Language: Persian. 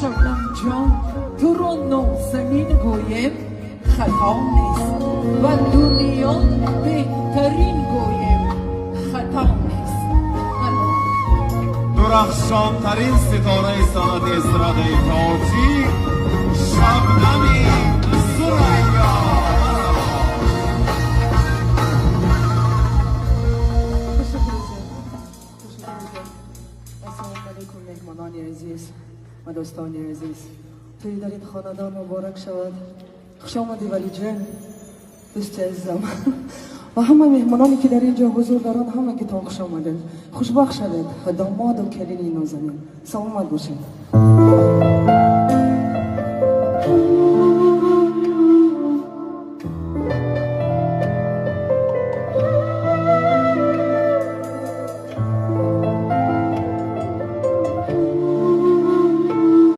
شبنم جان تو رو نازنین گویم خطا نیست و دنیا بهترین گویم خطا نیست. درخشانترین ستاره صنعت استرادای فارسی شبنمی ثریا. السلام علیکم مهمانان عزیز و دوستان عزیز. توی در این خاندان مبارک شود. خوش آمدی ولی جان دوست عزیزم و همه مهمانانی که در اینجا حضور دارند همه که تا خوش آمدید. خوشبخت شوید. داماد و کلینی نازنین سلامت باشید.